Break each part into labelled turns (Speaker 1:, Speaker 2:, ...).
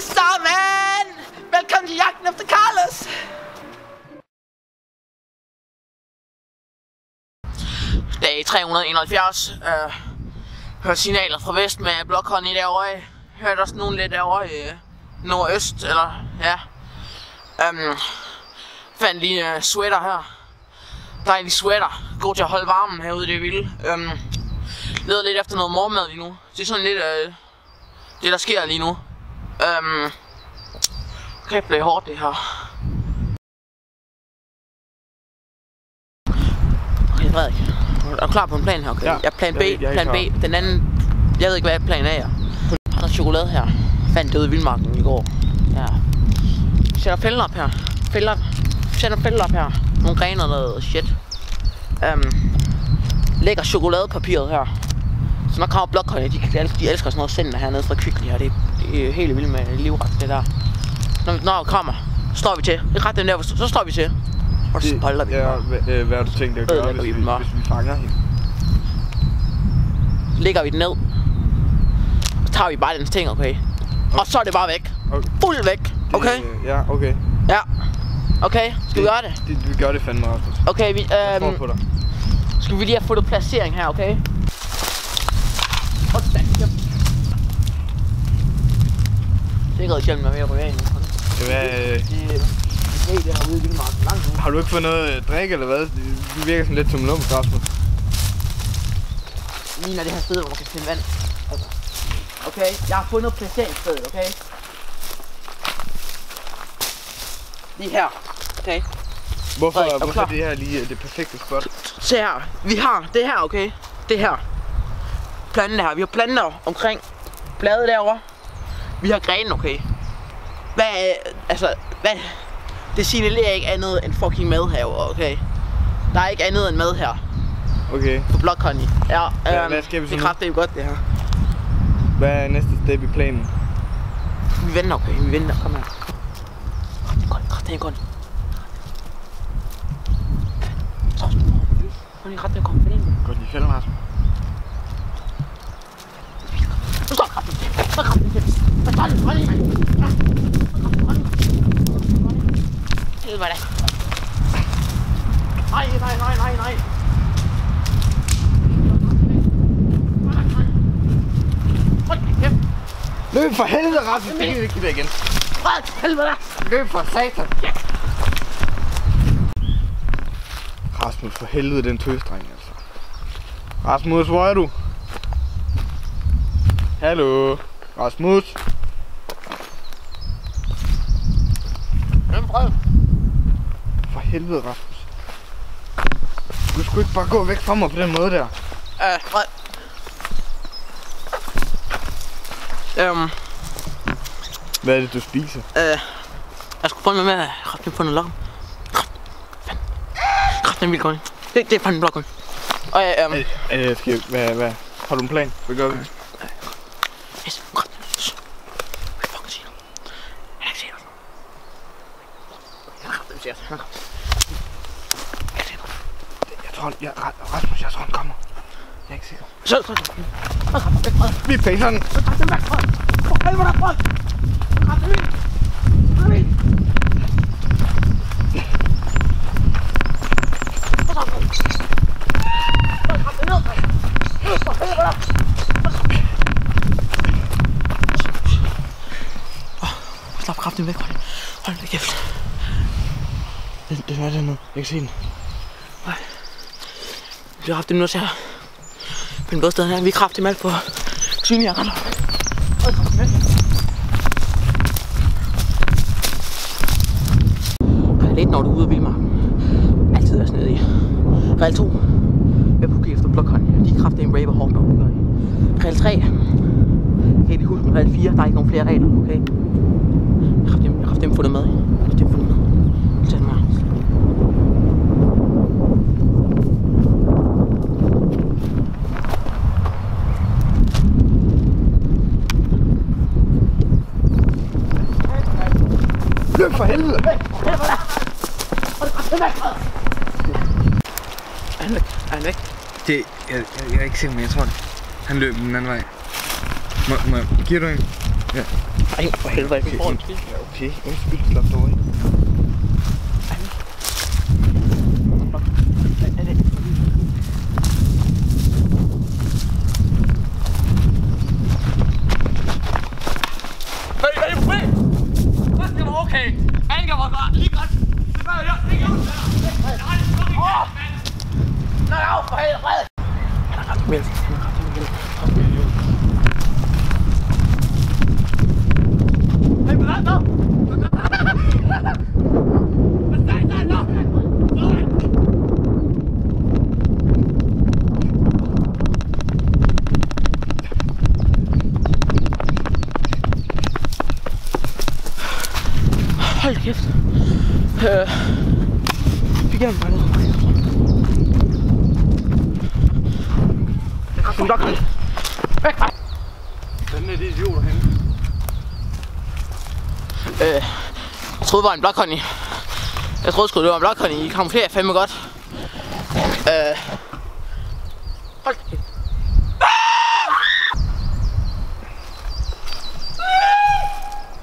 Speaker 1: sammen! Velkommen til jagten efter Carlos! Dag 371. Hørte signaler fra vest med Blåkhånd derovre. Hørte også nogen lidt derovre i nordøst, eller ja. Fandt lige sweater her. Dejlig sweater. God til at holde varmen herude, det er vildt. Leder lidt efter noget morgenmad lige nu. Det er sådan lidt det der sker lige nu. Kæft, det er hårdt det her. Okay, Frederik. Er du klar på en plan her? Okay? Ja. Plan B. Plan B. Den anden. Jeg ved ikke hvad plan A er. Jeg har noget chokolade her. Fandt det ude i vildmarken i går. Ja. Sætter fælder op her. Sætter fælder op her. Nogle grene og noget shit. Lægger chokoladepapiret her. Så når kommer Blåkhånd, de elsker sådan noget sender hernede fra Kvickly her. Det er helt vildt med livret det der. Når vi kommer, så står vi til. Det er ret den der, så står vi til. Og så holder vi.
Speaker 2: Ja, hvad har du tænkt at gøre, hvis vi fanger hende?
Speaker 1: Lægger vi den ned. Så tager vi bare dens ting, okay? Og så er det bare væk. Fuld væk, okay?
Speaker 2: Ja, okay.
Speaker 1: Ja. Okay, skal vi gøre det?
Speaker 2: Vi gør det fandme, Rasmus.
Speaker 1: Okay, vi
Speaker 2: på dig.
Speaker 1: Skal vi lige have fået placering her, okay? Sikkerhedshjelmen er ved at ryge ind.
Speaker 2: Har du ikke fået noget at drikke eller hvad? Det virker sådan lidt som lump, Rasmus.
Speaker 1: Lige når det her sted, hvor man kan finde vand. Altså. Okay, jeg har fundet placeringsstedet, okay? Lige her, okay?
Speaker 2: Hvorfor er det her lige det perfekte spot?
Speaker 1: Se her, vi har det her, okay? Det her. Planten her, vi har planter omkring bladet derovre. Vi har grenen, okay? Hvad? Det signalerer ikke andet end fucking mad herovre, okay? Der er ikke andet end mad her.
Speaker 2: Okay.
Speaker 1: For Blåkhånd. Ja,
Speaker 2: hvad skal vi så
Speaker 1: det er kraftigt godt det her.
Speaker 2: Hvad er næste step i planen?
Speaker 1: Vi venter, okay? Vi venter, kom her. Det er godt. Kom ind.
Speaker 2: Godt i fælden, Rasmus.
Speaker 1: Nu står kraften. Hvad står det? Hold i, mand. Helvede da. Nej.
Speaker 2: Løb for helvede, Rasmus. Det kan vi ikke igen.
Speaker 1: Helvede da.
Speaker 2: Løb for satan. Rasmus, for helvede, den tøsdreng, altså. Rasmus, hvor er du? Hallo? Rasmus?
Speaker 1: Hvem prøv?
Speaker 2: For helvede, Rasmus. Du skulle ikke bare gå væk fra mig på den måde der.
Speaker 1: Fred.
Speaker 2: Hvad er det, du spiser?
Speaker 1: Jeg skulle prøve med at kraft på noget lokum. Kraft den vildt godt. Det er fandme Blåkhånd. Og
Speaker 2: hvad? Har du en plan? Hvad gør vi?
Speaker 1: Yes, kraft den. Hvad fucking siger du? Han har ikke set os. Jeg har kraft den, siger han.
Speaker 2: Rasmus, jeg tror han kommer. Jeg er ikke sikker.
Speaker 1: Så.
Speaker 2: Vi facer den.
Speaker 1: Kraft den væk, Fred. For helvede da, Fred. Kraft den vildt. Slap kraften væk, hold det kæft.
Speaker 2: Den er dernede, jeg kan se den.
Speaker 1: Nej. Vi har haft det nu til her. Find både stedet her, vi er kraftigt med alt på synlige her. Lidt når du er ude af vildmarken. Altid er sådan nede i regel 2. Med på efter Blåkhånd. De er kraftigt en raver hårdt nok. Regel 3. Jeg kan ikke huske med regel 4. Der er ikke nogen flere regler, okay? Jeg har dem fundet med. Tag den her.
Speaker 2: Løb for helvede!
Speaker 1: Er han væk?
Speaker 2: Jeg er ikke sikker, men jeg tror det. Han løb den anden vej. Giver du en? Ja.
Speaker 1: Ej, for helvede.
Speaker 2: Okay, okay. Undskyld, slap dog af.
Speaker 1: Okay, Anker var klar, lige godt. Det gør jeg, det gør jeg. Nej, for helvede. Han har ramt mælk. Hey, hvad er det? Hold kæft. Vi kan bare noget. Som nok. Væk!
Speaker 2: Hvordan er det idioter henne?
Speaker 1: Jeg troede det var en blåkonny. Jeg troede sgu det var en blåkonny. I kamuflerer fandme godt. Hold kæft.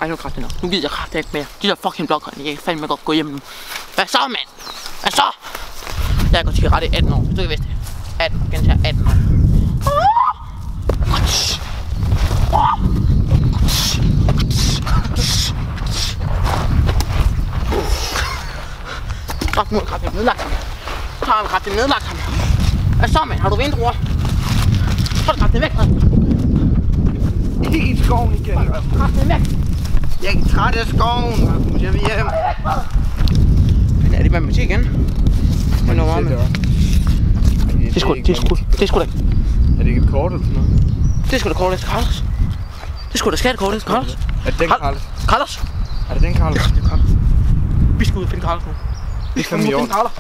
Speaker 1: Ej, nu er kraftigt nok. Nu gider jeg kraftigt ikke mere. De der fucking blåkonny. Jeg kan fandme godt gå hjem nu. Hvad så, mand? Hvad så? Jeg har gået til ret i 18 år. Hvis du ikke vidste det. 18. Gentager 18 år. Nu er kraftigt nedlagt ham. Så har vi kraftigt nedlagt ham. Hvad så, mand? Har du vindruer? Så er det kraftigt væk, mand.
Speaker 2: Ikke i skoven igen, Rasmus.
Speaker 1: Kraftigt væk.
Speaker 2: Jeg er træt af skoven, Rasmus. Jeg vil hjem.
Speaker 1: Men er det matematik igen? Hvornår var man? Det er sgu da.
Speaker 2: Er det ikke et kort eller sådan noget?
Speaker 1: Det er sgu da kortet, Carlos. Det er sgu da skattekortet, Carlos.
Speaker 2: Er det den, Carlos?
Speaker 1: Carlos?
Speaker 2: Er det den, Carlos?
Speaker 1: Ja, det er Carlos. Vi skal ud og finde Carlos nu. Vi skal ud og finde Carlos.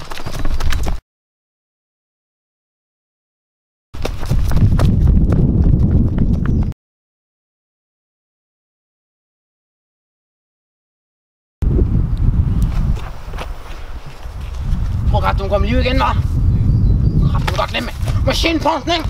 Speaker 1: Prøv at du kommer lige igen, hva'? Du kan godt glemme. Maskinpunktning!